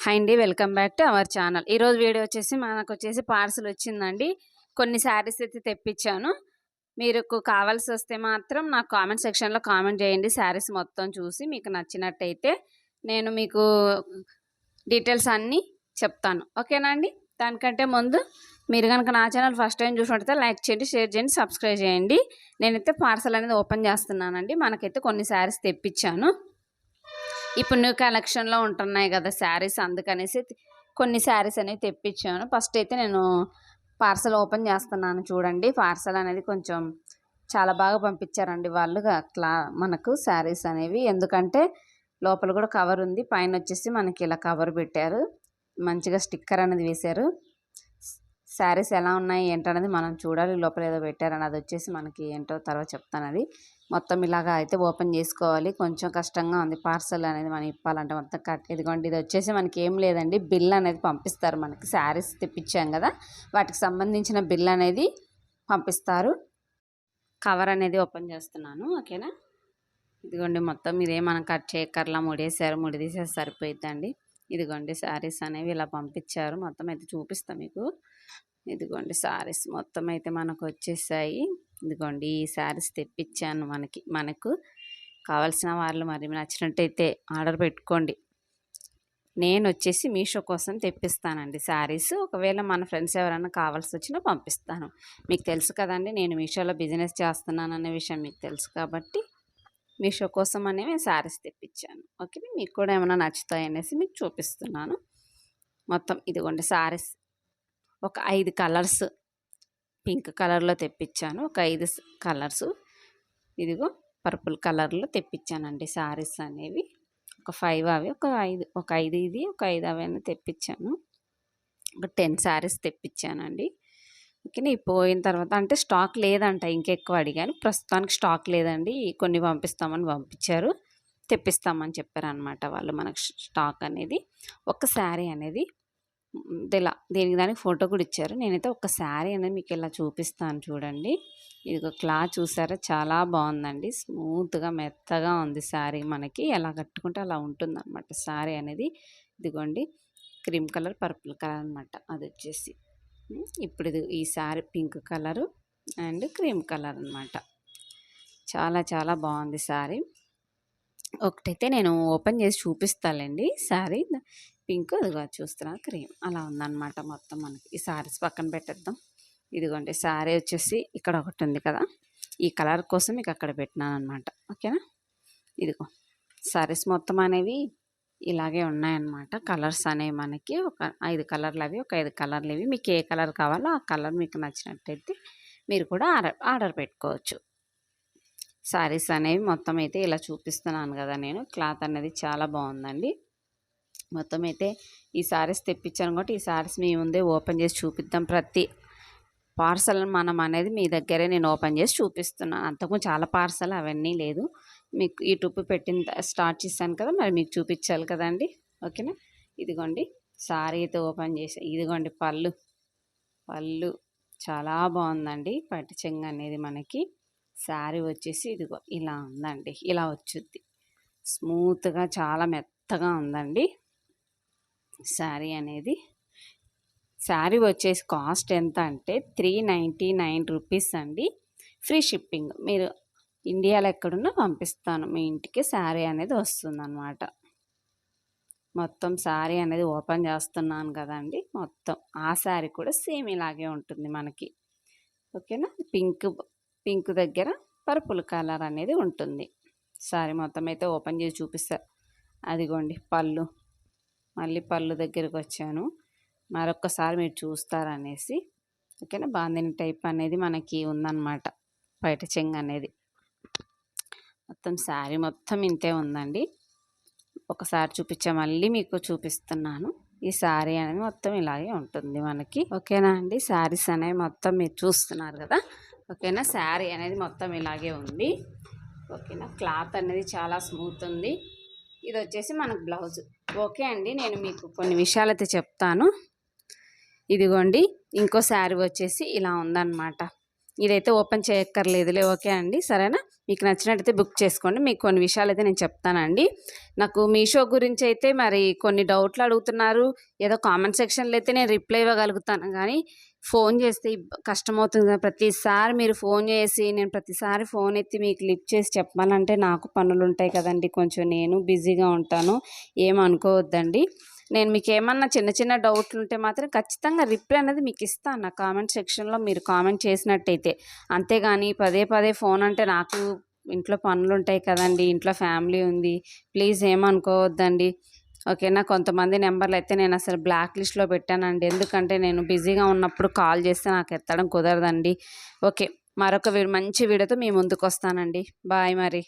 Hi అండి, welcome back to our channel. ఈరోజు video వచ్చేసి మనకు పార్సల్ వచ్చిందండి. కొన్ని శారీస్ అయితే తెప్పించాను. మీరు కావాల్సి వస్తే మాత్రం నాకు కామెంట్ సెక్షన్లో కామెంట్ చేయండి. శారీస్ మొత్తం చూసి మీకు నచ్చినట్టయితే నేను మీకు డీటెయిల్స్ అన్నీ చెప్తాను. ఓకేనా అండి? దానికంటే ముందు మీరు కనుక నా ఛానల్ ఫస్ట్ టైం చూసినట్టయితే లైక్ చేయండి, షేర్ చేయండి, సబ్స్క్రైబ్ చేయండి. నేనైతే పార్సల్ అనేది ఓపెన్ చేస్తున్నానండి. మనకైతే కొన్ని శారీస్ తెప్పించాను. ఇప్పుడు న్యూ కలెక్షన్లో ఉంటున్నాయి కదా శారీస్, అందుకనేసి కొన్ని శారీస్ అనేవి తెప్పించాను. ఫస్ట్ అయితే నేను పార్సల్ ఓపెన్ చేస్తున్నాను. చూడండి, పార్సల్ అనేది కొంచెం చాలా బాగా పంపించారండి వాళ్ళు. మనకు శారీస్ అనేవి, ఎందుకంటే లోపల కూడా కవర్ ఉంది, పైన వచ్చేసి మనకి ఇలా కవర్ పెట్టారు, మంచిగా స్టిక్కర్ అనేది వేశారు. శారీస్ ఎలా ఉన్నాయి ఏంటనేది మనం చూడాలి. లోపల ఏదో పెట్టారని అది వచ్చేసి మనకి ఏంటో తర్వాత చెప్తాను. అది మొత్తం ఇలాగా అయితే ఓపెన్ చేసుకోవాలి. కొంచెం కష్టంగా ఉంది పార్సల్ అనేది మనం ఇప్పాలంటే. మొత్తం ఇదిగోండి, ఇది వచ్చేసి మనకి ఏం లేదండి, బిల్ అనేది పంపిస్తారు. మనకి శారీస్ తెప్పించాం కదా, వాటికి సంబంధించిన బిల్ అనేది పంపిస్తారు. కవర్ అనేది ఓపెన్ చేస్తున్నాను. ఓకేనా? ఇదిగోండి, మొత్తం ఇదే మనం కట్ చేయకర్లా ముడేసారు, ముడి తీసేసి సరిపోయిద్దండి. ఇదిగోండి, శారీస్ అనేవి ఇలా పంపించారు. మొత్తం అయితే చూపిస్తాం మీకు. ఇదిగోండి, శారీస్ మొత్తం అయితే మనకు వచ్చేసాయి. ఇదిగోండి, ఈ శారీస్ తెప్పించాను. మనకు కావాల్సిన వాళ్ళు మరి నచ్చినట్టయితే ఆర్డర్ పెట్టుకోండి. నేను వచ్చేసి మీషో కోసం తెప్పిస్తానండి శారీస్. ఒకవేళ మన ఫ్రెండ్స్ ఎవరైనా కావాల్సి వచ్చినా పంపిస్తాను. మీకు తెలుసు కదండి, నేను మీషోలో బిజినెస్ చేస్తున్నాను అనే విషయం మీకు తెలుసు కాబట్టి మీషో కోసం అనేవి శారీస్ తెప్పించాను. ఓకే, మీకు కూడా ఏమైనా నచ్చుతాయి అనేసి మీకు చూపిస్తున్నాను. మొత్తం ఇదిగోండి, శారీస్ ఒక 5 కలర్స్ పింక్ కలర్లో తెప్పించాను. ఒక 5 కలర్స్ ఇదిగో పర్పుల్ కలర్లో తెప్పించానండి శారీస్ అనేవి. ఒక 5 అవి, ఒక 5 ఇది, ఒక 5 అవి అని తెప్పించాను. ఒక 10 శారీస్ తెప్పించానండి. ఓకే, పోయిన తర్వాత అంటే స్టాక్ లేదంట, ఇంకెక్కువ అడిగాను. ప్రస్తుతానికి స్టాక్ లేదండి, కొన్ని పంపిస్తామని పంపించారు, తెప్పిస్తామని చెప్పారనమాట వాళ్ళు. మనకు స్టాక్ అనేది ఒక శారీ అనేది ఇలా దేనికి దానికి ఫోటో కూడా ఇచ్చారు. నేనైతే ఒక శారీ అనేది మీకు ఇలా చూపిస్తాను. చూడండి, ఇది క్లాత్ చూసారా, చాలా బాగుందండి. స్మూత్గా మెత్తగా ఉంది శారీ. మనకి ఎలా కట్టుకుంటే అలా ఉంటుంది అనమాట శారీ అనేది. ఇదిగోండి, క్రీమ్ కలర్, పర్పుల్ కలర్ అనమాట. అది వచ్చేసి ఇప్పుడు ఈ sari pink colour and cream colour అనమాట. చాలా చాలా బాగుంది శారీ. ఒకటైతే నేను ఓపెన్ చేసి చూపిస్తానండి శారీ. పింక్, అదిగో చూస్తున్నా, క్రీమ్ అలా ఉందన్నమాట మొత్తం. మనకి ఈ శారీస్ పక్కన పెట్టేద్దాం. ఇదిగోండి, శారీ వచ్చేసి ఇక్కడ ఒకటి ఉంది కదా, ఈ కలర్ కోసం మీకు అక్కడ పెట్టినాను అనమాట. ఓకేనా? ఇదిగో శారీస్ మొత్తం అనేవి ఇలాగే ఉన్నాయన్నమాట. కలర్స్ అనేవి మనకి ఒక 5 కలర్లు అవి, ఒక 5 కలర్లు ఇవి. మీకు ఏ కలర్ కావాలో ఆ కలర్ మీకు నచ్చినట్టయితే మీరు కూడా ఆర్డర్ పెట్టుకోవచ్చు. శారీస్ అనేవి మొత్తం అయితే ఇలా చూపిస్తున్నాను కదా నేను. క్లాత్ అనేది చాలా బాగుందండి. మొత్తం అయితే ఈ శారీస్ తెప్పించాను కాబట్టి ఈ శారీస్ మీ ముందే ఓపెన్ చేసి చూపిద్దాం. ప్రతి పార్సల్ మనం అనేది మీ దగ్గరే నేను ఓపెన్ చేసి చూపిస్తున్నాను. అంతకుముందు చాలా పార్సల్ అవన్నీ లేదు. మీకు యూట్యూబ్ పెట్టిన స్టార్ట్ చేశాను కదా, మరి మీకు చూపించాలి కదండి. ఓకేనా? ఇదిగోండి, శారీ అయితే ఓపెన్ చేసి, ఇదిగోండి పళ్ళు చాలా బాగుందండి. పట్టు చెంగు అనేది మనకి శారీ వచ్చేసి ఇదిగో ఇలా ఉందండి. ఇలా వచ్చుద్ది, స్మూత్గా చాలా మెత్తగా ఉందండి శారీ అనేది. శారీ వచ్చేసి కాస్ట్ ఎంత అంటే 399 రూపీస్ అండి. Free shipping. మీరు ఇండియాలో ఎక్కడున్నా పంపిస్తాను మీ ఇంటికి. శారీ అనేది వస్తుందన్నమాట. మొత్తం శారీ అనేది ఓపెన్ చేస్తున్నాను కదండి. మొత్తం ఆ శారీ కూడా సేమ్ ఇలాగే ఉంటుంది మనకి. ఓకేనా? పింక్ దగ్గర పర్పుల్ కలర్ అనేది ఉంటుంది. శారీ మొత్తం అయితే ఓపెన్ చేసి చూపిస్తారు. అదిగోండి పళ్ళు, మళ్ళీ పళ్ళు దగ్గరికి వచ్చాను. మరొక్కసారి మీరు చూస్తారనేసి. ఓకేనా? బాందిని టైప్ అనేది మనకి ఉందన్నమాట, బయట చెంగు అనేది. మొత్తం శారీ మొత్తం ఇంతే ఉందండి. ఒకసారి చూపించా, మళ్ళీ మీకు చూపిస్తున్నాను. ఈ శారీ అనేది మొత్తం ఇలాగే ఉంటుంది మనకి. ఓకేనా అండి? శారీస్ అనేవి మొత్తం మీరు చూస్తున్నారు కదా. ఓకేనా? శారీ అనేది మొత్తం ఇలాగే ఉంది. ఓకేనా? క్లాత్ అనేది చాలా స్మూత్ ఉంది. ఇది వచ్చేసి మనకు బ్లౌజ్. ఓకే అండి, నేను మీకు కొన్ని విషయాలు అయితే చెప్తాను. ఇదిగోండి, ఇంకో శారీ వచ్చేసి ఇలా ఉందన్నమాట. ఇదైతే ఓపెన్ చేయక్కర్లేదులే. ఓకే అండి. సరేనా? మీకు నచ్చినట్టయితే బుక్ చేసుకోండి. మీకు కొన్ని విషయాలైతే నేను చెప్తానండి. నాకు మీషో గురించి అయితే మరి కొన్ని డౌట్లు అడుగుతున్నారు. ఏదో కామెంట్ సెక్షన్‌లో అయితే నేను రిప్లై ఇవ్వగలుగుతాను గానీ, ఫోన్ చేస్తే కష్టమవుతుంది కదా! ప్రతిసారి మీరు ఫోన్ చేసి నేను ప్రతిసారి ఫోన్ ఎత్తి మీకు లిఫ్ట్ చేసి చెప్పాలంటే నాకు పనులుంటాయి కదండీ! కొంచెం నేను బిజీగా ఉంటాను. ఏమనుకోవద్దండి. నేను మీకేమన్నా చిన్న చిన్న డౌట్లుంటే మాత్రం ఖచ్చితంగా రిప్లై అనేది మీకు ఇస్తాను నా కామెంట్ సెక్షన్‌లో మీరు కామెంట్ చేసినట్టయితే. అంతేగాని పదే పదే ఫోన్ అంటే నాకు ఇంట్లో పనులుంటాయి కదండీ! ఇంట్లో ఫ్యామిలీ ఉంది. ప్లీజ్ ఏమనుకోవద్దండి. ఓకేనా? కొంతమంది నెంబర్‌లయితే నేనసలు బ్లాక్ లిస్ట్‌లో పెట్టానండి. ఎందుకంటే నేను బిజీగా ఉన్నప్పుడు కాల్ చేస్తే నాకు ఎత్తడం కుదరదండి. ఓకే. మరొక మంచి వీడియోతో మీ ముందుకొస్తానండి. బాయ్ మరి.